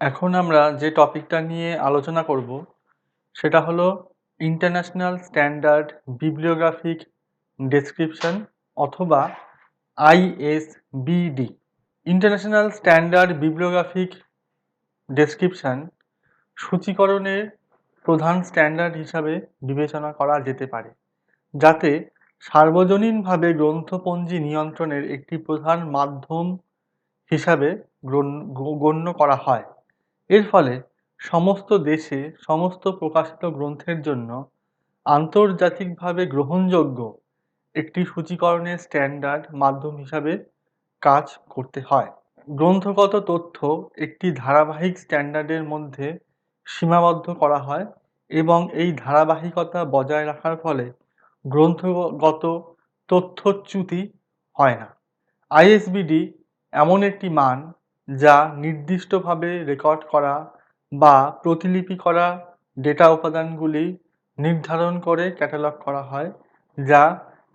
এখন আমরা যে টপিকটা নিয়ে আলোচনা করব সেটা হলো ইন্টারন্যাশনাল স্ট্যান্ডার্ড বিবলিওগ্রাফিক ডেসক্রিপশন অথবা আইএসবিডি। ইন্টারন্যাশনাল স্ট্যান্ডার্ড বিবলিওগ্রাফিক ডেসক্রিপশন সূচীকরণের প্রধান স্ট্যান্ডার্ড হিসাবে বিবেচনা করা যেতে পারে, যাতে সার্বজনীনভাবে গ্রন্থপঞ্জি নিয়ন্ত্রণের একটি প্রধান মাধ্যম হিসাবে গণ্য করা হয়। এর ফলে সমস্ত দেশে সমস্ত প্রকাশিত গ্রন্থের জন্য আন্তর্জাতিকভাবে গ্রহণযোগ্য একটি সূচীকরণের স্ট্যান্ডার্ড মাধ্যম হিসাবে কাজ করতে হয়। গ্রন্থগত তথ্য একটি ধারাবাহিক স্ট্যান্ডার্ডের মধ্যে সীমাবদ্ধ করা হয় এবং এই ধারাবাহিকতা বজায় রাখার ফলে গ্রন্থগত তথ্যচ্যুতি হয় না। আইএসবিডি এমন একটি মান যা নির্দিষ্টভাবে রেকর্ড করা বা প্রতিলিপি করা ডেটা উপাদানগুলি নির্ধারণ করে ক্যাটালগ করা হয়, যা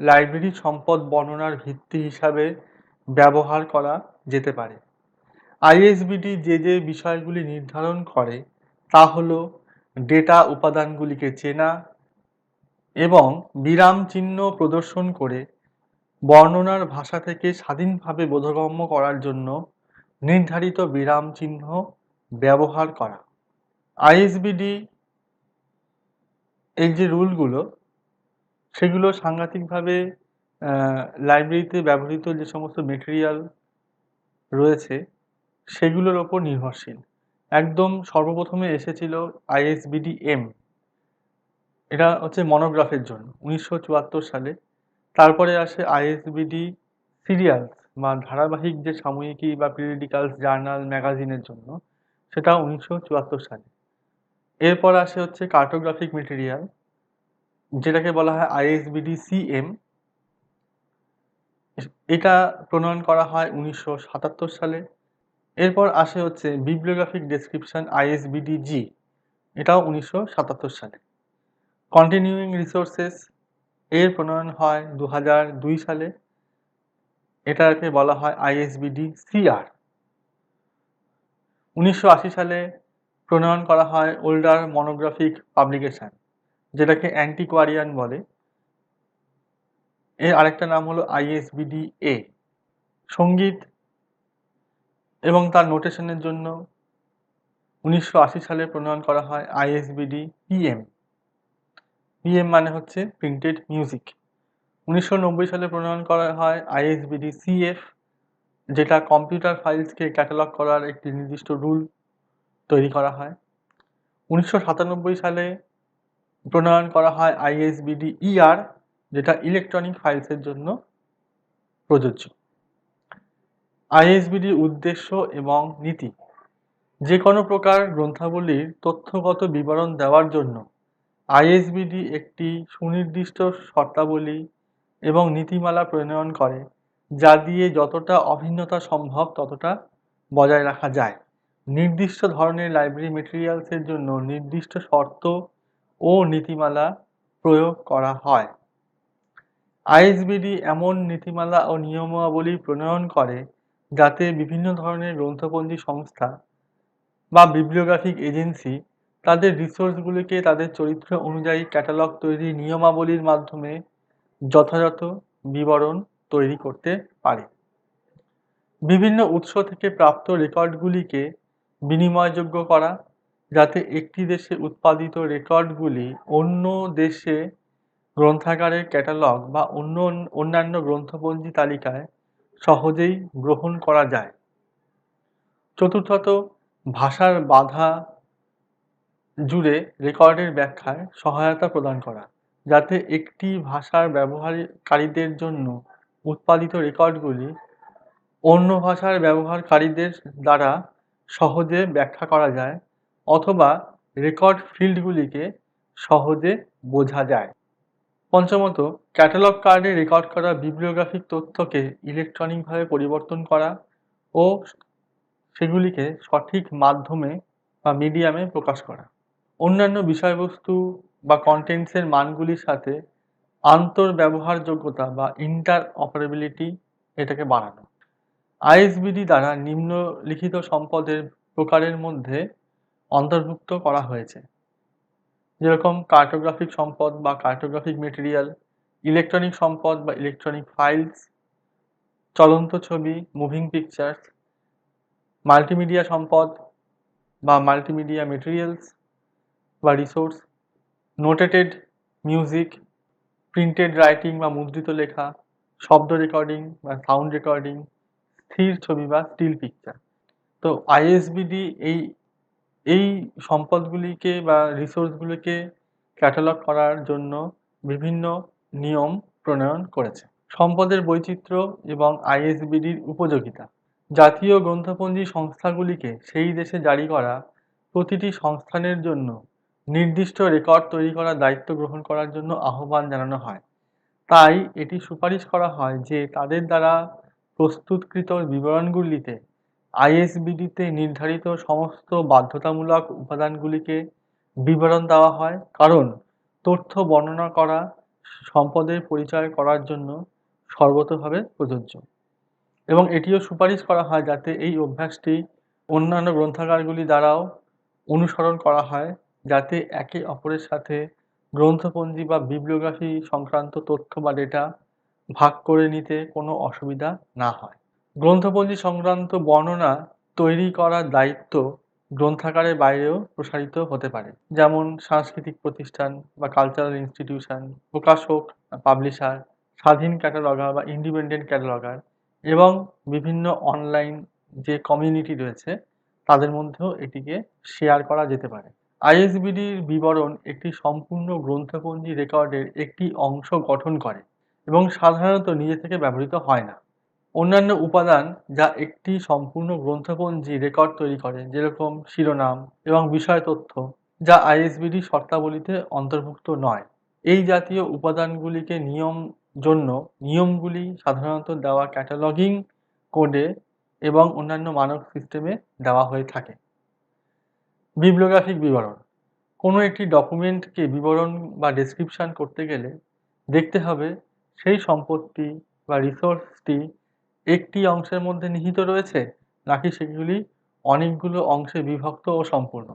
লাইব্রেরি সম্পদ বর্ণনার ভিত্তি হিসাবে ব্যবহার করা যেতে পারে। আইএসবিডি যে বিষয়গুলি নির্ধারণ করে তা হল ডেটা উপাদানগুলিকে চেনা এবং বিরাম চিহ্ন প্রদর্শন করে বর্ণনার ভাষা থেকে স্বাধীনভাবে বোধগম্য করার জন্য নির্ধারিত বিরাম চিহ্ন ব্যবহার করা। আইএসবিডি এই যে রুলগুলো সেগুলো সাংঘাতিকভাবে লাইব্রেরিতে ব্যবহৃত যে সমস্ত মেটেরিয়াল রয়েছে সেগুলোর ওপর নির্ভরশীল। একদম সর্বপ্রথমে এসেছিল আইএসবিডি এম, এটা হচ্ছে মনোগ্রাফের জন্য 1974 সালে। তারপরে আসে আইএসবিডি সিরিয়ালস বা ধারাবাহিক যে সাময়িকী বা পিরিয়ডিক্যালস জার্নাল ম্যাগাজিনের জন্য, সেটা 1974 সালে। এরপর আসে হচ্ছে কার্টোগ্রাফিক মেটেরিয়াল, যেটাকে বলা হয় আইএসবিডি সিএম, এটা প্রণয়ন করা হয় 1977 সালে। এরপর আসে হচ্ছে বিবলিওগ্রাফিক ডেসক্রিপশন আইএসবিডি জি, এটাও 1977 সালে। কন্টিনিউইং রিসোর্সেস এর প্রণয়ন হয় 2002 সালে, এটাকে বলা হয় আইএসবিডি সিআর। 1980 সালে প্রণয়ন করা হয় ওল্ডার মনোগ্রাফিক পাবলিকেশন, যেটাকে অ্যান্টিকোয়ারিয়ান বলে। এর আরেকটা নাম হলো আইএসবিডি এ। সঙ্গীত এবং তার নোটেশনের জন্য 1980 সালে প্রণয়ন করা হয় আইএসবিডি পিএম। পিএম মানে হচ্ছে প্রিন্টেড মিউজিক। 1990 সালে প্রণয়ন করা হয় আইএসবিডি সিএফ, যেটা কম্পিউটার ফাইলসকে ক্যাটালগ করার একটি নির্দিষ্ট রুল তৈরি করা হয়। 1997 সালে প্রণয়ন করা হয় আইএসবিডি ইআর, যেটা ইলেকট্রনিক ফাইলসের জন্য প্রযোজ্য। আইএসবিডির উদ্দেশ্য এবং নীতি: যে কোনো প্রকার গ্রন্থাবলীর তথ্যগত বিবরণ দেওয়ার জন্য আইএসবিডি একটি সুনির্দিষ্ট শর্তাবলী এবং নীতিমালা প্রণয়ন করে, যা দিয়ে যতটা অভিন্নতা সম্ভব ততটা বজায় রাখা যায়। নির্দিষ্ট ধরনের লাইব্রেরি মেটেরিয়ালসের জন্য নির্দিষ্ট শর্ত ও নীতিমালা প্রয়োগ করা হয়। আইএসবিডি এমন নীতিমালা ও নিয়মাবলী প্রণয়ন করে যাতে বিভিন্ন ধরনের গ্রন্থপঞ্জি সংস্থা বা বিবলিওগ্রাফিক এজেন্সি তাদের রিসোর্সগুলিকে তাদের চরিত্র অনুযায়ী ক্যাটালগ তৈরির নিয়মাবলীর মাধ্যমে যথাযথ বিবরণ তৈরি করতে পারে। বিভিন্ন উৎস থেকে প্রাপ্ত রেকর্ডগুলিকে বিনিময়যোগ্য করা, যাতে একটি দেশে উৎপাদিত রেকর্ডগুলি অন্য দেশে গ্রন্থাগারের ক্যাটালগ বা অন্যান্য গ্রন্থপঞ্জি তালিকায় সহজেই গ্রহণ করা যায়। চতুর্থত, ভাষার বাধা জুড়ে রেকর্ডের ব্যাখ্যায় সহায়তা প্রদান করা, যাতে একটি ভাষার ব্যবহারকারীদের জন্য উৎপাদিত রেকর্ডগুলি অন্য ভাষার ব্যবহারকারীদের দ্বারা সহজে ব্যাখ্যা করা যায়, অথবা রেকর্ড ফিল্ডগুলিকে সহজে বোঝা যায়। পঞ্চমত, ক্যাটালগ কার্ডে রেকর্ড করা বিব্লিওগ্রাফিক তথ্যকে ইলেকট্রনিকভাবে পরিবর্তন করা ও সেগুলিকে সঠিক মাধ্যমে বা মিডিয়ামে প্রকাশ করা। অন্যান্য বিষয়বস্তু বা কন্টেন্টসের মানগুলির সাথে আন্তঃব্যবহারযোগ্যতা বা ইন্টারঅপারেবিলিটি এটাকে বাড়ানো। আইএসবিডি দ্বারা নিম্নলিখিত সম্পদের প্রকারের মধ্যে অন্তর্ভুক্ত করা হয়েছে, যেরকম কার্টোগ্রাফিক সম্পদ বা কার্টোগ্রাফিক মেটেরিয়াল, ইলেকট্রনিক সম্পদ বা ইলেকট্রনিক ফাইলস, চলন্ত ছবি মুভিং পিকচার্স, মাল্টিমিডিয়া সম্পদ বা মাল্টিমিডিয়া মেটেরিয়ালস বা রিসোর্স, নোটেটেড মিউজিক, প্রিন্টেড রাইটিং বা মুদ্রিত লেখা, শব্দ রেকর্ডিং বা সাউন্ড রেকর্ডিং, স্থির ছবি বা স্টিল পিকচার। তো আইএসবিডি এই সম্পদগুলিকে বা রিসোর্সগুলিকে ক্যাটালগ করার জন্য বিভিন্ন নিয়ম প্রণয়ন করেছে। সম্পদের বৈচিত্র্য এবং আইএসবিডির উপযোগিতা। জাতীয় গ্রন্থপঞ্জি সংস্থাগুলিকে সেই দেশে জারি করা প্রতিটি সংস্থানের জন্য নির্দিষ্ট রেকর্ড তৈরি করার দায়িত্ব গ্রহণ করার জন্য আহ্বান জানানো হয়। তাই এটি সুপারিশ করা হয় যে তাদের দ্বারা প্রস্তুতকৃত বিবরণগুলিতে আইএসবিডিতে নির্ধারিত সমস্ত বাধ্যতামূলক উপাদানগুলিকে বিবরণ দেওয়া হয়, কারণ তথ্য বর্ণনা করা সম্পদের পরিচয় করার জন্য সর্বতোভাবে প্রযোজ্য। এবং এটিও সুপারিশ করা হয় যাতে এই অভ্যাসটি অন্যান্য গ্রন্থাগারগুলি দ্বারাও অনুসরণ করা হয়, যাতে একে অপরের সাথে গ্রন্থপঞ্জি বা বিব্লিওগ্রাফি সংক্রান্ত তথ্য বা ডেটা ভাগ করে নিতে কোনো অসুবিধা না হয়। গ্রন্থপঞ্জি সংক্রান্ত বর্ণনা তৈরি করার দায়িত্ব গ্রন্থাগারের বাইরেও প্রসারিত হতে পারে, যেমন সাংস্কৃতিক প্রতিষ্ঠান বা কালচারাল ইনস্টিটিউশন, প্রকাশক, পাবলিশার, স্বাধীন ক্যাটালগার বা ইন্ডিপেন্ডেন্ট ক্যাটালগার এবং বিভিন্ন অনলাইন যে কমিউনিটি রয়েছে তাদের মধ্যেও এটিকে শেয়ার করা যেতে পারে। আইএসবিডির বিবরণ একটি সম্পূর্ণ গ্রন্থপঞ্জি রেকর্ডের একটি অংশ গঠন করে এবং সাধারণত নিজে থেকে ব্যবহৃত হয় না। অন্যান্য উপাদান যা একটি সম্পূর্ণ গ্রন্থপঞ্জি রেকর্ড তৈরি করে, যেরকম শিরোনাম এবং বিষয় তথ্য, যা আইএসবিডি শর্তাবলীতে অন্তর্ভুক্ত নয়। এই জাতীয় উপাদানগুলিকে নিয়মগুলি সাধারণত দেওয়া ক্যাটালগিং কোডে এবং অন্যান্য মানক সিস্টেমে দেওয়া হয়ে থাকে। বিব্লিওগ্রাফিক বিবরণ। কোনো একটি ডকুমেন্টকে বিবরণ বা ডেসক্রিপশন করতে গেলে দেখতে হবে সেই সম্পত্তি বা রিসোর্সটি একটি অংশের মধ্যে নিহিত রয়েছে নাকি সেগুলি অনেকগুলো অংশে বিভক্ত ও সম্পূর্ণ,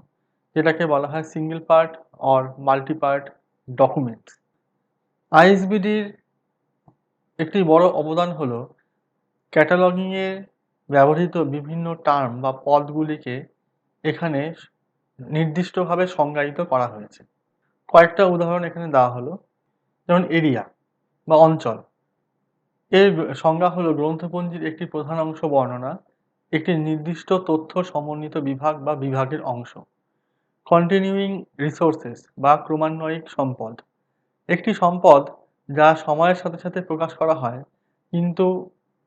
যেটাকে বলা হয় single part or multi part documents. আইএসবিডির একটি বড় অবদান হলো ক্যাটালগিংয়ে ব্যবহৃত বিভিন্ন টার্ম বা পদগুলিকে এখানে নির্দিষ্টভাবে সংজ্ঞায়িত করা হয়েছে। কয়েকটা উদাহরণ এখানে দেওয়া হলো, যেমন এরিয়া বা অঞ্চল। এর সংজ্ঞা হলো গ্রন্থপঞ্জির একটি প্রধান অংশ বর্ণনা, একটি নির্দিষ্ট তথ্য সমন্বিত বিভাগ বা বিভাগের অংশ। কন্টিনিউইং রিসোর্সেস বা ক্রমান্বয়িক সম্পদ, একটি সম্পদ যা সময়ের সাথে সাথে প্রকাশ করা হয় কিন্তু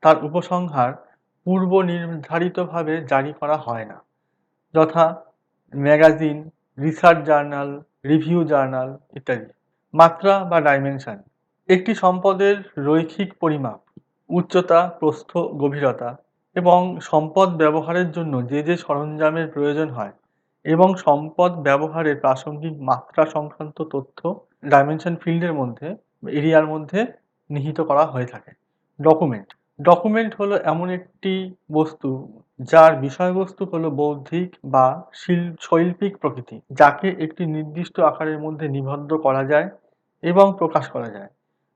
তার উপসংহার পূর্ব নির্ধারিতভাবে জারি করা হয় না, যথা magazine, research journal, review journal ইত্যাদি। মাত্রা বা ডাইমেনশন, একটি সম্পদের রৈখিক পরিমাপ, উচ্চতা, প্রস্থ, গভীরতা এবং সম্পদ ব্যবহারের জন্য যে সরঞ্জামের প্রয়োজন হয় এবং সম্পদ ব্যবহারের প্রাসঙ্গিক মাত্রা সংক্রান্ত তথ্য ডাইমেনশন ফিল্ডের মধ্যে এরিয়ার মধ্যে নিহিত করা হয়ে থাকে। ডকুমেন্ট হলো এমন একটি বস্তু যার বিষয়বস্তু হলো বৌদ্ধিক বা শৈল্পিক প্রকৃতি, যাকে একটি নির্দিষ্ট আকারের মধ্যে নিবদ্ধ করা যায় এবং প্রকাশ করা যায়।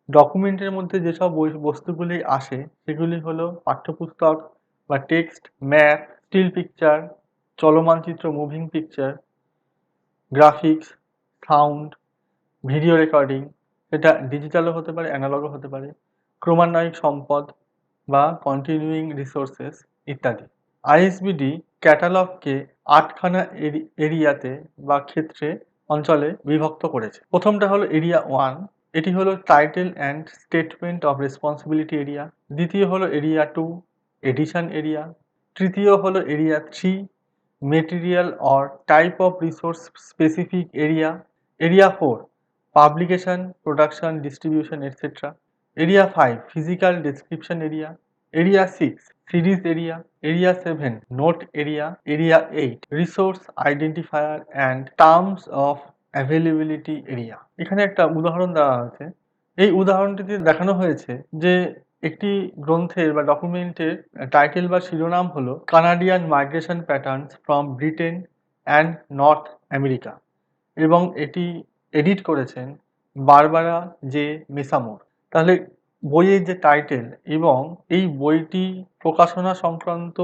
ডকুমেন্টের মধ্যে যেসব বস্তুগুলি আসে সেগুলি হলো পাঠ্যপুস্তক বা টেক্সট, ম্যাপ, স্টিল পিকচার, চলমান চিত্র moving picture, graphics, sound, video recording, এটা ডিজিটালও হতে পারে, অ্যানালগও হতে পারে, ক্রমান্বয়িক সম্পদ বা কন্টিনিউইং রিসোর্সেস ইত্যাদি। আইএসবিডি ক্যাটালগকে 8খানা এরিয়াতে বা ক্ষেত্রে অঞ্চলে বিভক্ত করেছে। প্রথমটা হলো এরিয়া 1, এটি হলো title and statement of responsibility area. দ্বিতীয় হলো এরিয়া 2, এডিশন এরিয়া। তৃতীয় হলো area 3, material or type of resource specific area. Area 4, publication, production, distribution, etc. Area 5, physical description area. Area 6, series area. Area 7, note area. Area 8, resource identifier and terms of availability area. এখানে একটা উদাহরণ দেওয়া হয়েছে। এই উদাহরণটিতে দেখানো হয়েছে যে একটি গ্রন্থের বা ডকুমেন্টের টাইটেল বা শিরোনাম হলো Canadian migration patterns from Britain and north America এবং এটি এডিট করেছেন বারবারা জে মেসামোর। তাহলে বইয়ের যে টাইটেল এবং এই বইটি প্রকাশনা সংক্রান্ত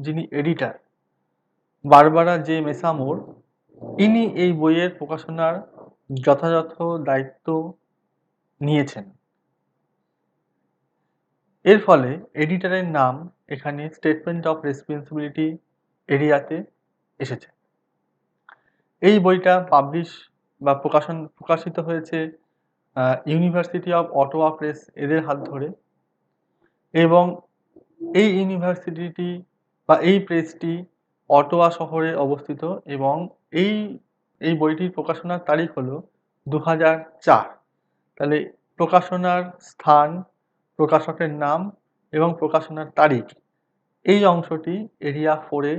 যিনি এডিটার বারবারা জে মেসামোর, ইনি এই বইয়ের প্রকাশনার যথাযথ দায়িত্ব নিয়েছেন। এর ফলে এডিটরের নাম এখানে স্টেটমেন্ট অফ রেসপন্সিবিলিটি এরিয়াতে এসেছে। এই বইটা প্রকাশিত হয়েছে ইউনিভার্সিটি অফ অটোয়া প্রেস এদের হাত ধরে এবং এই ইউনিভার্সিটিটি বা এই প্রেসটি অটোয়া শহরে অবস্থিত এবং এই বইটির প্রকাশনার তারিখ হলো 2004। তাহলে প্রকাশনার স্থান, প্রকাশকের নাম এবং প্রকাশনার তারিখ এই অংশটি এরিয়া 4-এ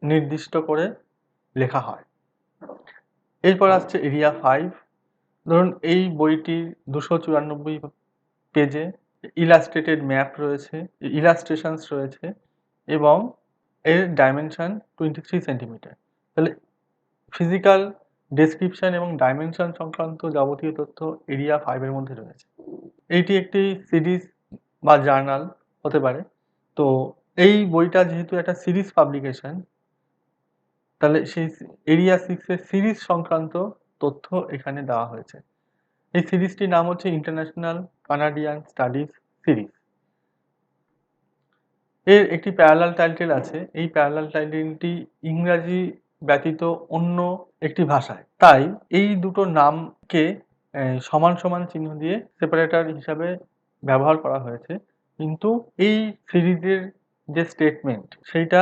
নির্দিষ্ট করে লেখা হয়। এরপর আসছে এরিয়া 5। ধরুন এই বইটির 294 পেজে ইলাস্ট্রেটেড ম্যাপ রয়েছে, ইলাস্ট্রেশনস রয়েছে এবং এর ডাইমেনশন 23 সেন্টিমিটার। তাহলে ফিজিক্যাল ডেসক্রিপশন এবং ডাইমেনশন সংক্রান্ত যাবতীয় তথ্য এরিয়া 5-এর মধ্যে রয়েছে। এইটি একটি সিরিজ বা জার্নাল হতে পারে। তো এই বইটা যেহেতু একটা সিরিজ পাবলিকেশন, তাহলে সেই এরিয়া 6-এর সিরিজ সংক্রান্ত তথ্য এখানে দেওয়া হয়েছে। এই সিরিজটির নাম হচ্ছে ইন্টারন্যাশনাল কানাডিয়ান স্টাডিজ সিরিজ। এর একটি প্যারালাল টাইটেল আছে। এই প্যারালাল টাইটেলটি ইংরাজি ব্যতীত অন্য একটি ভাষায়। তাই এই দুটো নামকে সমান সমান চিহ্ন দিয়ে সেপারেটর হিসাবে ব্যবহার করা হয়েছে, কিন্তু এই সিরিজের যে স্টেটমেন্ট সেইটা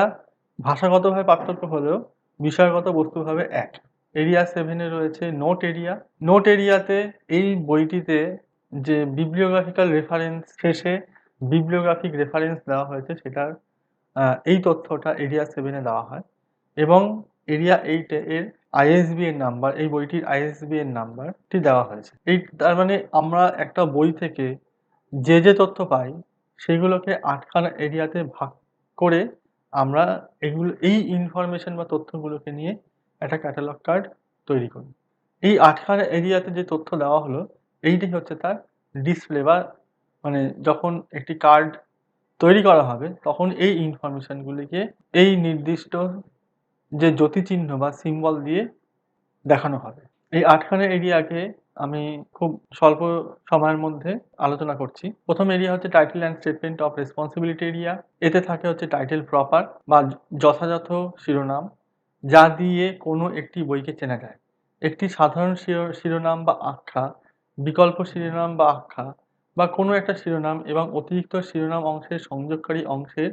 ভাষাগতভাবে পার্থক্য হলেও বিষয়গত বস্তুভাবে এক। এরিয়া 7-এ রয়েছে নোট এরিয়া। নোট এরিয়াতে এই বইটিতে যে বিবলিওগ্রাফিক্যাল রেফারেন্স, শেষে বিবলিওগ্রাফিক রেফারেন্স দেওয়া হয়েছে সেটার এই তথ্যটা এরিয়া 7-এ দেওয়া হয় এবং এরিয়া 8-এ এর আইএসবিএন নাম্বার, এই বইটির আইএসবিএন নাম্বারটি দেওয়া হয়েছে। তার মানে আমরা একটা বই থেকে যে তথ্য পাই সেগুলোকে 8খানা এরিয়াতে ভাগ করে আমরা এই ইনফরমেশন বা তথ্যগুলোকে নিয়ে একটা ক্যাটালগ কার্ড তৈরি করি। এই 8খানা এরিয়াতে যে তথ্য দেওয়া হলো এইটি হচ্ছে তার ডিসপ্লে, বা মানে যখন একটি কার্ড তৈরি করা হবে তখন এই ইনফরমেশনগুলিকে এই নির্দিষ্ট যে জ্যোতিচিহ্ন বা সিম্বল দিয়ে দেখানো হবে। এই 8খানা এরিয়াকে আমি খুব স্বল্প সময়ের মধ্যে আলোচনা করছি। প্রথম এরিয়া হচ্ছে title and statement of responsibility area. এতে থাকে হচ্ছে টাইটেল প্রপার বা যথাযথ শিরোনাম, যা দিয়ে কোনো একটি বইকে চেনা যায়। একটি সাধারণ শিরোনাম বা আখ্যা, বিকল্প শিরোনাম বা আখ্যা বা কোনো একটা শিরোনাম এবং অতিরিক্ত শিরোনাম অংশের সংযোগকারী অংশের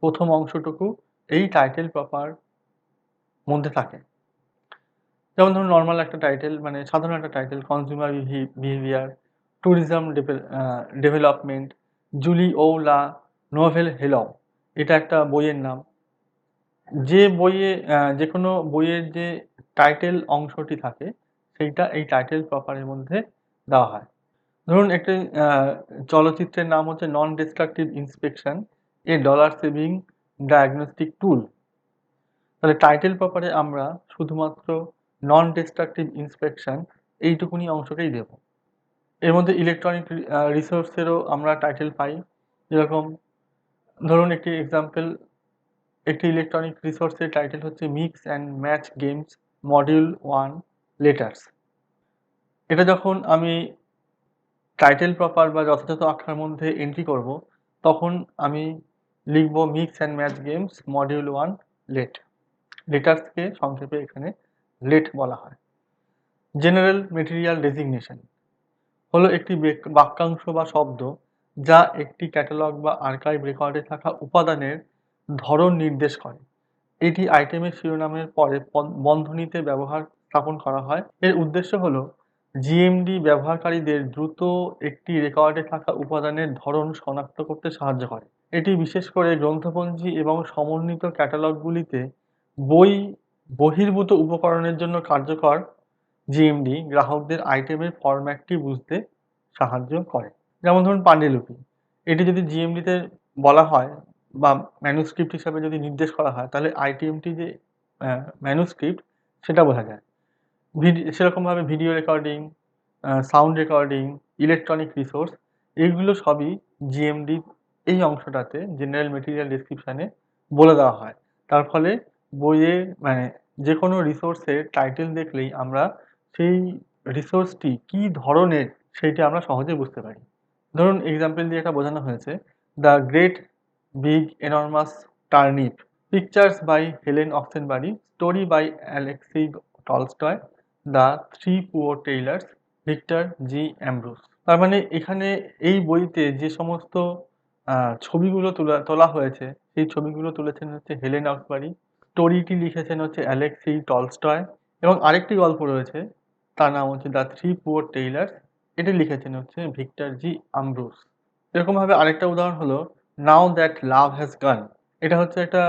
প্রথম অংশটুকু এই টাইটেল প্রপার মধ্যে থাকে। যেমন ধরুন নর্মাল একটা টাইটেল, মানে সাধারণ একটা title, consumer behaviour, tourism development, Julie ও লা নোভেল হেলম, এটা একটা বইয়ের নাম। যে কোনো বইয়ের যে টাইটেল অংশটি থাকে সেইটা এই টাইটেল প্রপারের মধ্যে দেওয়া হয়। ধরুন একটি চলচ্চিত্রের নাম হচ্ছে নন ডিস্ট্রাকটিভ ইন্সপেকশন এ ডলার সেভিং ডায়াগনস্টিক টুল। তাহলে টাইটেল প্রপারে আমরা শুধুমাত্র নন ডিস্ট্রাকটিভ ইন্সপেকশন এইটুকুনি অংশকেই দেব। এর মধ্যে ইলেকট্রনিক রিসোর্সেরও আমরা টাইটেল পাই। যেরকম ধরুন একটি এক্সাম্পল, একটি ইলেকট্রনিক রিসোর্সের টাইটেল হচ্ছে mix and match games module 1 letters. এটা যখন আমি টাইটেল প্রপার বা যথাযথ আখ্যার মধ্যে এন্ট্রি করব তখন আমি লিখব mix and match games module 1 lett. লেটার্সকে সংক্ষেপে এখানে লেট বলা হয়। জেনারেল মেটেরিয়াল ডেজিগনেশন হলো একটি বাক্যাংশ বা শব্দ যা একটি ক্যাটালগ বা আর্কাইভ রেকর্ডে থাকা উপাদানের ধরন নির্দেশ করে। এটি আইটেমের শিরোনামের পরে বন্ধনীতে ব্যবহার স্থাপন করা হয়। এর উদ্দেশ্য হলো জিএমডি ব্যবহারকারীদের দ্রুত একটি রেকর্ডে থাকা উপাদানের ধরন শনাক্ত করতে সাহায্য করে। এটি বিশেষ করে গ্রন্থপঞ্জি এবং সমন্বিত ক্যাটালগগুলিতে বই বহির্ভূত উপকরণের জন্য কার্যকর। জিএমডি গ্রাহকদের আইটেমের ফরম্যাটটি বুঝতে সাহায্য করে। যেমন ধরুন পান্ডুলিপি। এটি যদি জিএমডিতে বলা হয় বা ম্যানুস্ক্রিপ্ট হিসাবে যদি নির্দেশ করা হয়, তাহলে আইটেমটি যে ম্যানুস্ক্রিপ্ট সেটা বোঝা যায়। সেরকমভাবে video recording, sound recording, electronic resource, এগুলো সবই জিএমডি এই অংশটাতে জেনারেল মেটেরিয়াল ডেসক্রিপশনে বলে দেওয়া হয়। তার ফলে বইয়ে মানে যে কোনো রিসোর্সের টাইটেল দেখলেই আমরা সেই রিসোর্সটি কী ধরনের সেইটা আমরা সহজে বুঝতে পারি। ধরুন এক্সাম্পল দিয়ে এটা বোঝানো হয়েছে, the great big enormous turnip, pictures by Helen Oxenbury, story by Alexei Tolstoy, the three poor tailors, Victor G Ambrus. তার মানে এখানে এই বইতে যে সমস্ত ছবিগুলো তোলা হয়েছে, সেই ছবিগুলো তুলেছেন হচ্ছে হেলেন অক্সবারি, স্টোরিটি লিখেছেন হচ্ছে অ্যালেক্সি টলস্টয়, এবং আরেকটি গল্প রয়েছে তার নাম হচ্ছে দ্য থ্রি পুয়ার টেইলার্স, এটি লিখেছেন হচ্ছে ভিক্টর জি অ্যামব্রোস। এরকমভাবে আরেকটা উদাহরণ হলো নাও দ্যাট লাভ হ্যাজ গান, এটা হচ্ছে একটা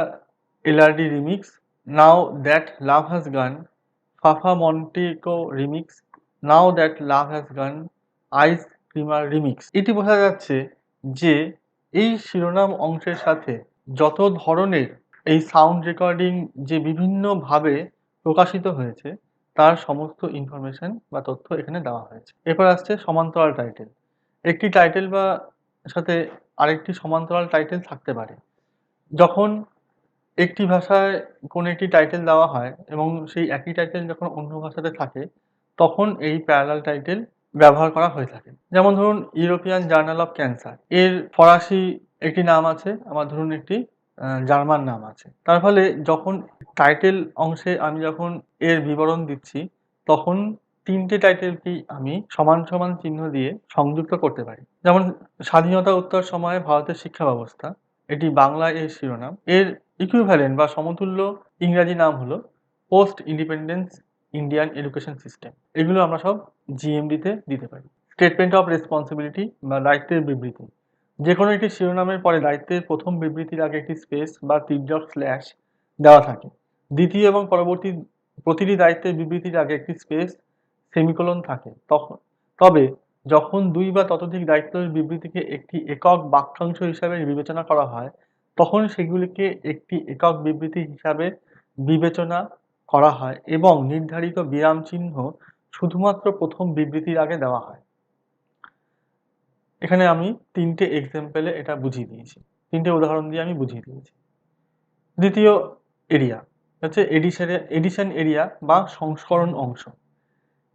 LRD remix. Now that love has gone, Fafa Monteco remix, now that love has gone, ice Kremer remix. এটি বোঝা যাচ্ছে যে এই শিরোনাম অংশের সাথে যত ধরনের এই সাউন্ড রেকর্ডিং যে বিভিন্নভাবে প্রকাশিত হয়েছে তার সমস্ত ইনফরমেশন বা তথ্য এখানে দেওয়া হয়েছে। এরপর আসছে সমান্তরাল টাইটেল। একটি টাইটেল বা সাথে আরেকটি সমান্তরাল টাইটেল থাকতে পারে। যখন একটি ভাষায় কোনো একটি টাইটেল দেওয়া হয় এবং সেই একই টাইটেল যখন অন্য ভাষাতে থাকে, তখন এই প্যারালাল টাইটেল ব্যবহার করা হয়ে থাকে। যেমন ধরুন ইউরোপিয়ান জার্নাল অফ ক্যান্সার, এর ফরাসি একটি নাম আছে, আবার ধরুন একটি জার্মান নাম আছে। তার ফলে যখন টাইটেল অংশে আমি যখন এর বিবরণ দিচ্ছি, তখন তিনটে টাইটেলকেই আমি সমান সমান চিহ্ন দিয়ে সংযুক্ত করতে পারি। যেমন স্বাধীনতা উত্তর সময়ে ভারতের শিক্ষা ব্যবস্থা, এটি বাংলায় এর শিরোনাম। এর ইকুইভ্যালেন্ট বা সমতুল্য ইংরাজি নাম হলো post independence Indian education system. এগুলো আমরা সব জিএমডিতে দিতে পারি। স্টেটমেন্ট অফ রেসপন্সিবিলিটি বা দায়িত্বের বিবৃতি। যে কোনো একটি শিরোনামের পরে দায়িত্বের প্রথম বিবৃতির আগে একটি স্পেস বা তির্যক স্ল্যাশ দেওয়া থাকে। দ্বিতীয় এবং পরবর্তী প্রতিটি দায়িত্বের বিবৃতির আগে একটি স্পেস সেমিকোলন থাকে। তবে যখন দুই বা ততোধিক দায়িত্বের বিবৃতিকে একটি একক বাক্যাংশ হিসাবে বিবেচনা করা হয়, তখন সেগুলিকে একটি একক বিবৃতি হিসাবে বিবেচনা করা হয় এবং নির্ধারিত বিরাম চিহ্ন শুধুমাত্র প্রথম বিবৃতির আগে দেওয়া হয়। এখানে আমি তিনটে এক্সাম্পলে এটা বুঝিয়ে দিয়েছি, তিনটে উদাহরণ দিয়ে আমি বুঝিয়ে দিয়েছি। দ্বিতীয় এরিয়া হচ্ছে এডিশন এরিয়া বা সংস্করণ অংশ।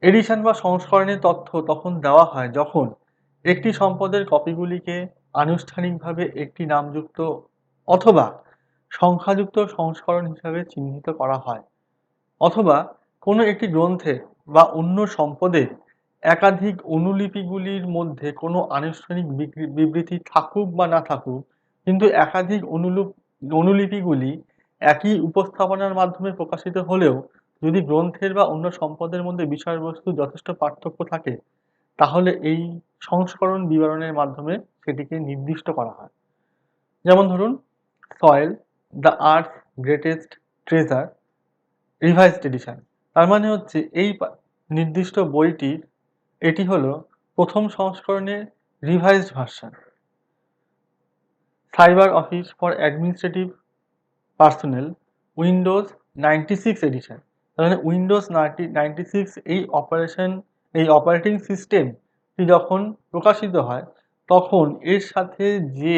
এডিশন বা সংস্করণের তথ্য তখন দেওয়া হয় যখন একটি সম্পদের কপিগুলিকে আনুষ্ঠানিকভাবে একটি নামযুক্ত অথবা সংখ্যাযুক্ত সংস্করণ হিসাবে চিহ্নিত করা হয়, অথবা কোনো একটি গ্রন্থের বা অন্য সম্পদের একাধিক অনুলিপিগুলির মধ্যে কোনো আনুষ্ঠানিক বিবৃতি থাকুক বা না থাকুক, কিন্তু একাধিক অনুলিপিগুলি একই উপস্থাপনার মাধ্যমে প্রকাশিত হলেও যদি গ্রন্থের বা অন্য সম্পদের মধ্যে বিষয়বস্তু যথেষ্ট পার্থক্য থাকে, তাহলে এই সংস্করণ বিবরণের মাধ্যমে সেটিকে নির্দিষ্ট করা হয়। যেমন ধরুন soil, the earth greatest treasure, revised edition. তার মানে হচ্ছে এই নির্দিষ্ট বইটির এটি হলো প্রথম সংস্করণের revised version. Cyber office for administrative personnel, Windows 96 edition. তার মানে উইন্ডোজ 96 এই অপারেটিং সিস্টেমটি যখন প্রকাশিত হয়, তখন এর সাথে যে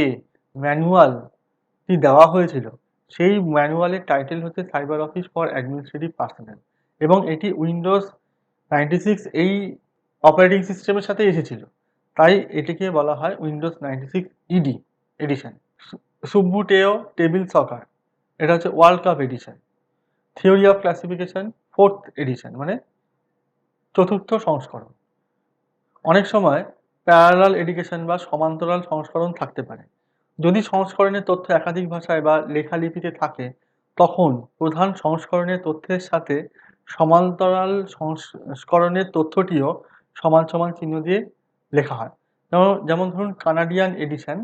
ম্যানুয়ালটি দেওয়া হয়েছিল, সেই ম্যানুয়ালের টাইটেল হচ্ছে cyber office for administrative personnel, এবং এটি উইন্ডোজ 96 এই অপারেটিং সিস্টেমের সাথে এসেছিল, তাই এটিকে বলা হয় Windows 96 ED edition. Subbuteo table soccer, এটা হচ্ছে world cup edition. Theory of classification 4th edition, মানে চতুর্থ সংস্করণ। অনেক সময় প্যারালাল এডিশন বা সমান্তরাল সংস্করণ থাকতে পারে। যদি সংস্করণের তথ্য একাধিক ভাষায় বা লেখালিপিতে থাকে, তখন প্রধান সংস্করণের তথ্যের সাথে সমান্তরাল সংস্করণের তথ্যটিও সমান সমান চিহ্ন দিয়ে লেখা হয়। যেমন ধরুন কানাডিয়ান এডিশন,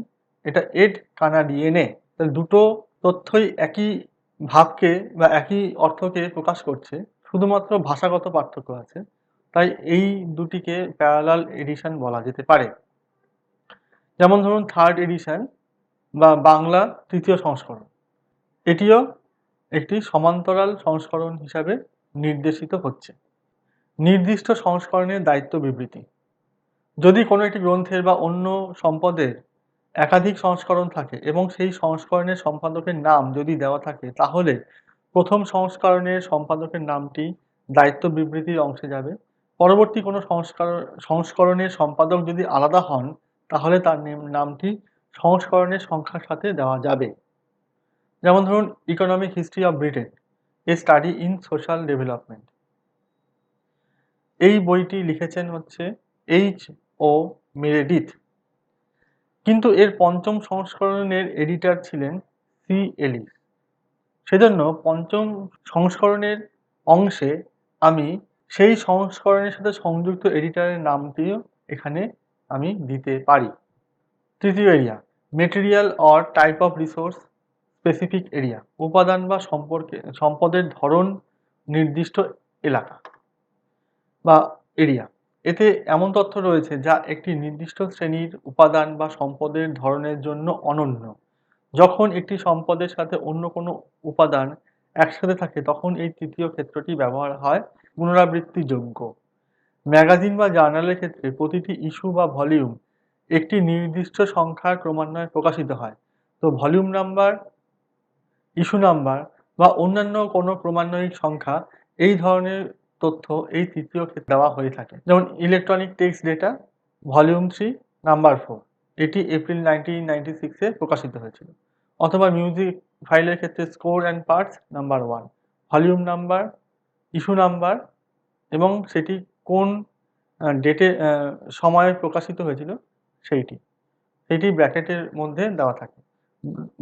এটা এড কানাডিয়েনে, তাহলে দুটো তথ্যই একই ভাবকে বা একই অর্থকে প্রকাশ করছে, শুধুমাত্র ভাষাগত পার্থক্য আছে, তাই এই দুটিকে প্যারালাল এডিশন বলা যেতে পারে। যেমন ধরুন থার্ড এডিশন বা বাংলা তৃতীয় সংস্করণ, এটিও একটি সমান্তরাল সংস্করণ হিসাবে নির্দেশিত হচ্ছে। নির্দিষ্ট সংস্করণের দায়িত্ব বিবৃতি। যদি কোনো একটি গ্রন্থের বা অন্য সম্পদের একাধিক সংস্করণ থাকে এবং সেই সংস্করণের সম্পাদকের নাম যদি দেওয়া থাকে, তাহলে প্রথম সংস্করণের সম্পাদকের নামটি দায়িত্ব বিবৃতির অংশে যাবে। পরবর্তী কোনো সংস্করণের সম্পাদক যদি আলাদা হন, তাহলে তার নামটি সংস্করণের সংখ্যার সাথে দেওয়া যাবে। যেমন ধরুন economic history of Britain, a study in social development, এই বইটি লিখেছেন হচ্ছে H.O. মেরেডিথ, কিন্তু এর পঞ্চম সংস্করণের এডিটর ছিলেন সি এলিস। সেজন্য পঞ্চম সংস্করণের অংশে আমি সেই সংস্করণের সাথে সংযুক্ত এডিটরের নামটিও এখানে আমি দিতে পারি। তৃতীয় area, material or type of resource specific area, উপাদান বা সম্পদের ধরন নির্দিষ্ট এলাকা বা এরিয়া। এতে এমন তথ্য রয়েছে যা একটি নির্দিষ্ট শ্রেণীর উপাদান বা সম্পদের ধরনের জন্য অনন্য। যখন একটি সম্পদের সাথে অন্য কোনো উপাদান একসাথে থাকে, তখন এই তৃতীয় ক্ষেত্রটি ব্যবহার হয় পুনরাবৃত্তিযোগ্য। ম্যাগাজিন বা জার্নালের ক্ষেত্রে প্রতিটি ইস্যু বা ভলিউম একটি নির্দিষ্ট সংখ্যার ক্রমান্বয়ে প্রকাশিত হয়। তো ভলিউম নাম্বার, ইস্যু নাম্বার বা অন্যান্য কোনো ক্রমান্বয়িক সংখ্যা, এই ধরনের তথ্য এই তৃতীয় ক্ষেত্রে দেওয়া হয়ে থাকে। যেমন electronic text data volume 3 number 4, এটি এপ্রিল 1996-এ প্রকাশিত হয়েছিল। অথবা মিউজিক ফাইলের ক্ষেত্রে score and parts number 1, volume number, issue number এবং সেটি কোন ডেটে সময়ে প্রকাশিত হয়েছিল সেইটি ব্র্যাকেটের মধ্যে দেওয়া থাকে।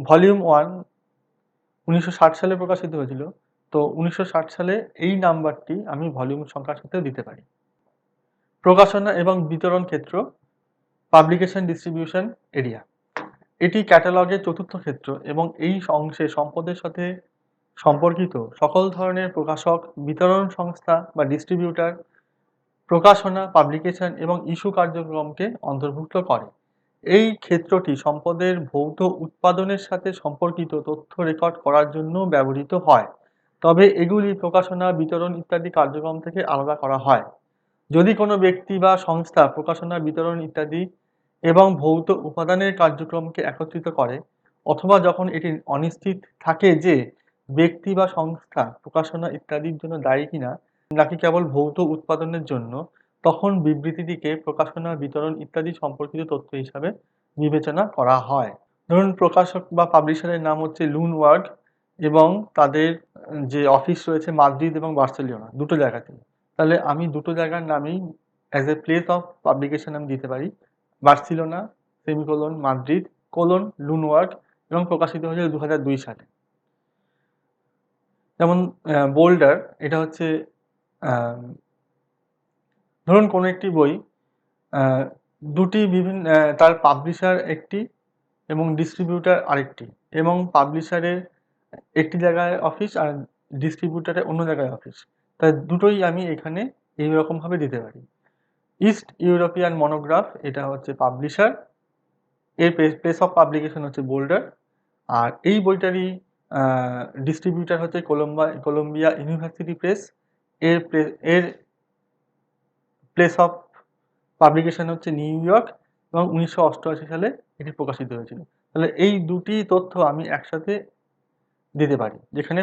ভলিউম 1 1960 সালে প্রকাশিত হয়েছিল, তো 1960 সালে এই নাম্বারটি আমি ভলিউম সংখ্যার সাথেও দিতে পারি। প্রকাশনা এবং বিতরণ ক্ষেত্র, পাবলিকেশন ডিস্ট্রিবিউশন এরিয়া, এটি ক্যাটালগের চতুর্থ ক্ষেত্র এবং এই অংশে সম্পদের সাথে সম্পর্কিত সকল ধরনের প্রকাশক, বিতরণ সংস্থা বা ডিস্ট্রিবিউটার, প্রকাশনা, পাবলিকেশন এবং ইস্যু কার্যক্রমকে অন্তর্ভুক্ত করে। এই ক্ষেত্রটি সম্পদের ভৌত উৎপাদনের সাথে সম্পর্কিত তথ্য রেকর্ড করার জন্য ব্যবহৃত হয়, তবে এগুলি প্রকাশনা, বিতরণ ইত্যাদি কার্যক্রম থেকে আলাদা করা হয়। যদি কোনো ব্যক্তি বা সংস্থা প্রকাশনা, বিতরণ ইত্যাদি এবং ভৌত উপাদানের কার্যক্রমকে একত্রিত করে, অথবা যখন এটি অনিশ্চিত থাকে যে ব্যক্তি বা সংস্থা প্রকাশনা ইত্যাদির জন্য দায়ী কিনা, নাকি কেবল ভৌত উৎপাদনের জন্য, তখন বিবৃতিটিকে প্রকাশনা, বিতরণ ইত্যাদি সম্পর্কিত তথ্য হিসাবে বিবেচনা করা হয়। ধরুন প্রকাশক বা পাবলিশারের নাম হচ্ছে লুন ওয়ার্ড এবং তাদের যে অফিস রয়েছে মাদ্রিদ এবং বার্সেলোনা, দুটো জায়গাতেই। তাহলে আমি দুটো জায়গার নামেই as a place of publication আমি দিতে পারি, Barcelona semicolon Madrid colon Lunwerg, এবং প্রকাশিত হয়েছে 2002 সালে। যেমন বোল্ডার, এটা হচ্ছে ধরুন কোনো একটি বই দুটি বিভিন্ন তার পাবলিশার একটি এবং ডিস্ট্রিবিউটার আরেকটি, এবং পাবলিশারের একটি জায়গায় অফিস আর ডিস্ট্রিবিউটারের অন্য জায়গায় অফিস, তাই দুটোই আমি এখানে এইরকমভাবে দিতে পারি। ইস্ট ইউরোপিয়ান মনোগ্রাফ, এটা হচ্ছে পাবলিশার, এর প্লেস অফ পাবলিকেশন হচ্ছে বোল্ডার, আর এই বইটারই ডিস্ট্রিবিউটার হচ্ছে কলম্বিয়া ইউনিভার্সিটি প্রেস, এর প্লেস অফ পাবলিকেশন হচ্ছে নিউ ইয়র্ক, এবং 1988 সালে এটি প্রকাশিত হয়েছিল। তাহলে এই দুটি তথ্য আমি একসাথে দিতে পারি, যেখানে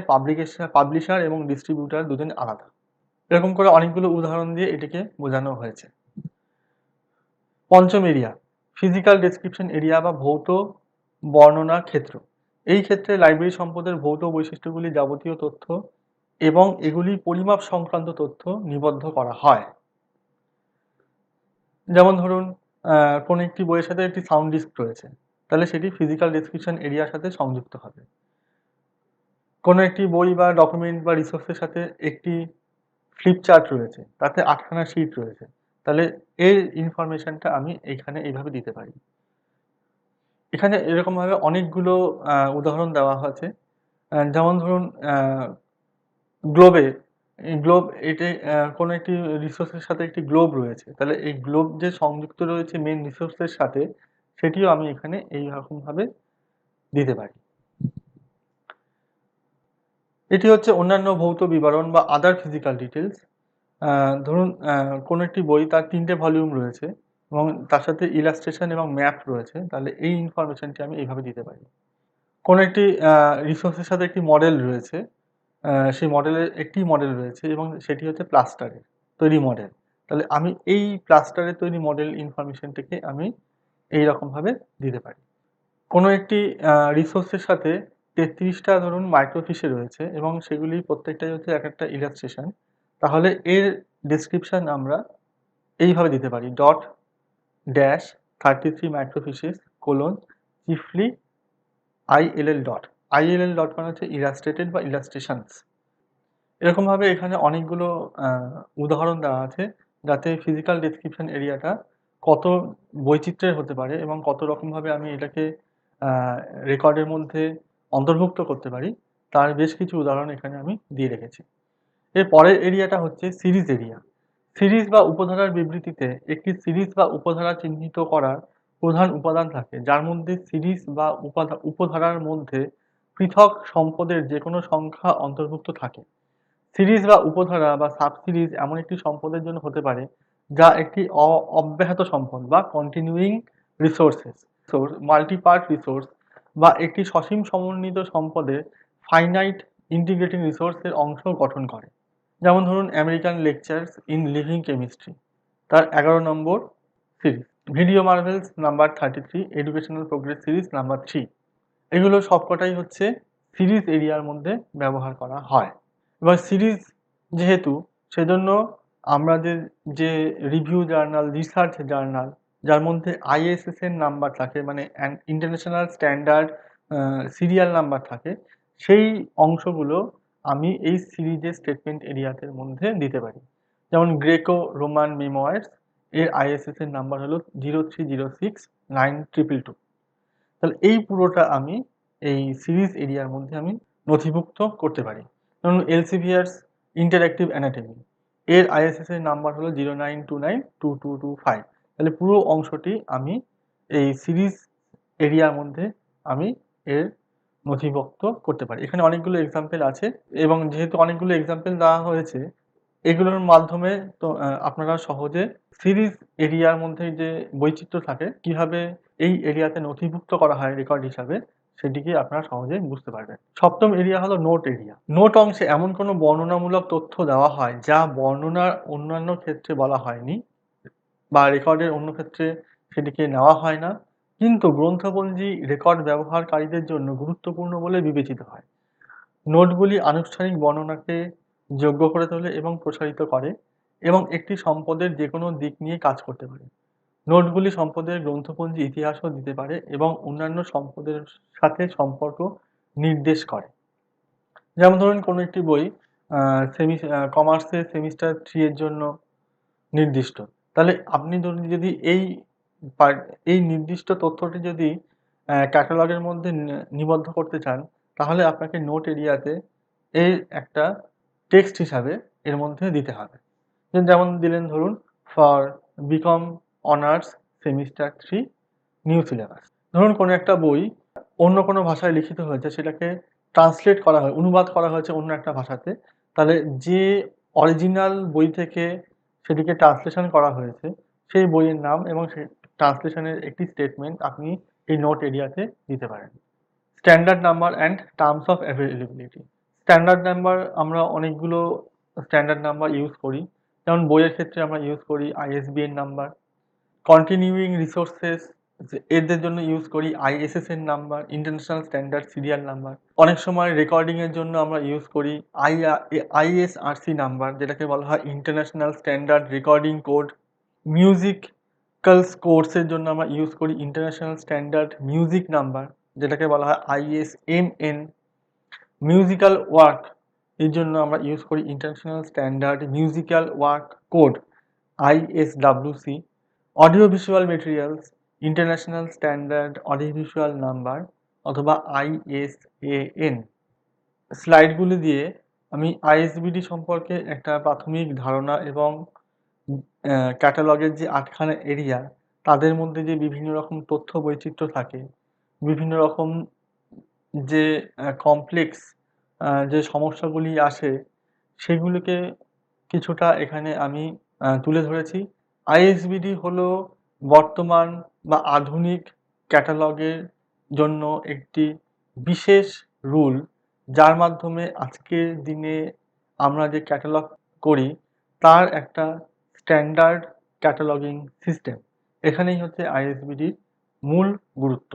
পাবলিশার এবং ডিস্ট্রিবিউটার দুজন আলাদা। এরকম করে অনেকগুলো উদাহরণ দিয়ে এটিকে বোঝানো হয়েছে। পঞ্চম এরিয়া, ফিজিক্যাল ডেসক্রিপশন এরিয়া বা ভৌত বর্ণনা ক্ষেত্র। এই ক্ষেত্রে লাইব্রেরি সম্পদের ভৌত বৈশিষ্ট্যগুলি, যাবতীয় তথ্য এবং এগুলি পরিমাপ সংক্রান্ত তথ্য নিবদ্ধ করা হয়। যেমন ধরুন কোনো একটি বইয়ের সাথে একটি সাউন্ড ডিস্ক রয়েছে, তাহলে সেটি ফিজিক্যাল ডেসক্রিপশন এরিয়ার সাথে সংযুক্ত হবে। কোনো একটি বই বা ডকুমেন্ট বা রিসোর্সের সাথে একটি ফ্লিপ চার্ট রয়েছে, তাতে ৮ খানা শিট রয়েছে। তাহলে এর ইনফরমেশনটা আমি এইখানে এইভাবে দিতে পারি। এখানে এরকমভাবে অনেকগুলো উদাহরণ দেওয়া আছে। যেমন ধরুন গ্লোবে এই গ্লোব এটি কোনো একটি রিসোর্সের সাথে একটি গ্লোব রয়েছে। তাহলে এই গ্লোব যে সংযুক্ত রয়েছে মেইন রিসোর্সের সাথে, সেটিও আমি এখানে এইরকমভাবে দিতে পারি। এটি হচ্ছে অন্যান্য ভৌত বিবরণ বা আদার ফিজিক্যাল ডিটেইলস। ধরুন কোনো একটি বই তার ৩ টে ভলিউম রয়েছে এবং তার সাথে ইলাস্ট্রেশন এবং ম্যাপ রয়েছে। তাহলে এই ইনফরমেশনটি আমি এইভাবে দিতে পারি। কোনো একটি রিসোর্সের সাথে একটি মডেল রয়েছে। সেই মডেলের একটি মডেল রয়েছে এবং সেটি হচ্ছে প্লাস্টারের তৈরি মডেল। তাহলে আমি এই প্লাস্টারের তৈরি মডেল ইনফরমেশনটিকে আমি এইরকমভাবে দিতে পারি। কোনো একটি রিসোর্সের সাথে ৩৩ টা ধরুন মাইক্রোফিশে রয়েছে এবং সেগুলি প্রত্যেকটাই হচ্ছে একটা ইলাস্ট্রেশন। তাহলে এর ডেসক্রিপশন আমরা এইভাবে দিতে পারি dot dash 33 microfiches colon chiefly ILL dot. ILL dot মানে হচ্ছে ইলাস্ট্রেটেড বা ইলাস্ট্রেশনস। এরকমভাবে এখানে অনেকগুলো আ উদাহরণ দেওয়া আছে, যাতে ফিজিক্যাল ডেসক্রিপশন এরিয়াটা কত বৈচিত্র্যের হতে পারে এবং কত রকমভাবে আমি এটাকে আ রেকর্ডের মধ্যে অন্তর্ভুক্ত করতে পারি, তার বেশ কিছু উদাহরণ এখানে আমি দিয়ে রেখেছি। এর পরের এরিয়াটা হচ্ছে সিরিজ এরিয়া। সিরিজ বা উপধারার বিবৃতিতে একটি সিরিজ বা উপধারা চিহ্নিত করার প্রধান উপাদান থাকে, যার মধ্যে সিরিজ বা উপধারার মধ্যে পৃথক সম্পদের যেকোনো সংখ্যা অন্তর্ভুক্ত থাকে। সিরিজ বা উপধারা বা সাব-সিরিজ এমন একটি সম্পদের জন্য হতে পারে, যা একটি অব্যাহত সম্পদ বা কন্টিনিউইং রিসোর্সেস, মাল্টি-পার্ট রিসোর্স বা একটি সসীম সমন্বিত সম্পদের ফাইনাইট ইন্টিগ্রেটিং রিসোর্সের অংশ গঠন করে। যেমন ধরুন American lectures in living chemistry, তার ১১ নম্বর series. Video marvels number 33, educational progress series number 3। এগুলো সবকটাই হচ্ছে সিরিজ এরিয়ার মধ্যে ব্যবহার করা হয়। এবার সিরিজ যেহেতু, সেজন্য আমাদের যে রিভিউ জার্নাল, রিসার্চ জার্নাল, যার মধ্যে ISSN নাম্বার থাকে, মানে ইন্টারন্যাশনাল স্ট্যান্ডার্ড সিরিয়াল নাম্বার থাকে, সেই অংশগুলো আমি এই সিরিজের স্টেটমেন্ট এরিয়াদের মধ্যে দিতে পারি। যেমন গ্রেকো রোমান মেমোয়ার্স এর ISSN নাম্বার হলো 03069222। তাহলে এই পুরোটা আমি এই সিরিজ এরিয়ার মধ্যে আমি নথিভুক্ত করতে পারি। যেমন এলসেভিয়ারস ইন্টারঅ্যাক্টিভ অ্যানাটমি এর ISSN নাম্বার হলো 09292225। তাহলে পুরো অংশটি আমি এই সিরিজ এরিয়ার মধ্যে আমি এর নথিভুক্ত করতে পারি। এখানে অনেকগুলো এক্সাম্পল আছে এবং যেহেতু অনেকগুলো এক্সাম্পল দেওয়া হয়েছে, এগুলোর মাধ্যমে তো আপনারা সহজে সিরিজ এরিয়ার মধ্যে যে বৈচিত্র্য থাকে, কিভাবে এই এরিয়াতে নথিভুক্ত করা হয় রেকর্ড হিসাবে, সেটিকে আপনারা সহজেই বুঝতে পারবেন। ৭ম এরিয়া হলো নোট এরিয়া। নোট অংশে এমন কোনো বর্ণনামূলক তথ্য দেওয়া হয়, যা বর্ণনার অন্যান্য ক্ষেত্রে বলা হয়নি বা রেকর্ডের অন্য ক্ষেত্রে সেটিকে নেওয়া হয় না, কিন্তু গ্রন্থপঞ্জি রেকর্ড ব্যবহারকারীদের জন্য গুরুত্বপূর্ণ বলে বিবেচিত হয়। নোটগুলি আনুষ্ঠানিক বর্ণনাকে যোগ্য করে তোলে এবং প্রসারিত করে এবং একটি সম্পদের যেকোনো দিক নিয়ে কাজ করতে পারে। নোটগুলি সম্পদের গ্রন্থপঞ্জি ইতিহাসও দিতে পারে এবং অন্যান্য সম্পদের সাথে সম্পর্ক নির্দেশ করে। যেমন ধরুন কোনো একটি বই কমার্সের সেমিস্টার 3 এর জন্য নির্দিষ্ট। তাহলে আপনি ধরুন যদি পার এই নির্দিষ্ট তথ্যটি যদি ক্যাটালগের মধ্যে নিবদ্ধ করতে চান, তাহলে আপনাকে নোট এরিয়াতে এর একটা টেক্সট হিসাবে এর মধ্যে দিতে হবে। যেমন দিলেন ধরুন for BCom honours semester 3 new syllabus. ধরুন কোনো একটা বই অন্য কোনো ভাষায় লিখিত হয়েছে, সেটাকে ট্রান্সলেট করা হয়, অনুবাদ করা হয়েছে অন্য একটা ভাষাতে। তাহলে যে অরিজিনাল বই থেকে সেটিকে ট্রান্সলেশন করা হয়েছে, সেই বইয়ের নাম এবং সেই ট্রান্সলেশনের একটি স্টেটমেন্ট আপনি এই নোট এরিয়াতে দিতে পারেন। Standard number and terms of availability. Standard number আমরা অনেকগুলো স্ট্যান্ডার্ড নাম্বার ইউজ করি। যেমন বইয়ের ক্ষেত্রে আমরা ইউজ করি ISBN নাম্বার। কন্টিনিউইং রিসোর্সেস এদের জন্য ইউজ করি ISSN number, international standard serial number. অনেক সময় রেকর্ডিং এর জন্য আমরা ইউজ করি ISRC নাম্বার, যেটাকে বলা হয় international standard recording code. Musical স্কোরসের জন্য আমরা ইউজ করি ইন্টারন্যাশনাল স্ট্যান্ডার্ড মিউজিক নাম্বার, যেটাকে বলা হয় ISMN। মিউজিক্যাল ওয়ার্ক এর জন্য আমরা ইউজ করি international standard musical work code ISWC, audio visual materials international standard audio visual number অথবা ISAN। স্লাইডগুলি দিয়ে আমি ISBD সম্পর্কে একটা প্রাথমিক ধারণা এবং ক্যাটালগের যে ৮খানা এরিয়া তাদের মধ্যে যে বিভিন্ন রকম তথ্য বৈচিত্র্য থাকে, বিভিন্ন রকম যে কমপ্লেক্স যে সমস্যাগুলি আসে সেগুলোকে কিছুটা এখানে আমি তুলে ধরেছি। ISBD হলো বর্তমান বা আধুনিক ক্যাটালগের জন্য একটি বিশেষ রুল, যার মাধ্যমে আজকের দিনে আমরা যে ক্যাটালগ করি তার একটা স্ট্যান্ডার্ড ক্যাটালগিং সিস্টেম। এখানেই হচ্ছে ISBDর মূল গুরুত্ব।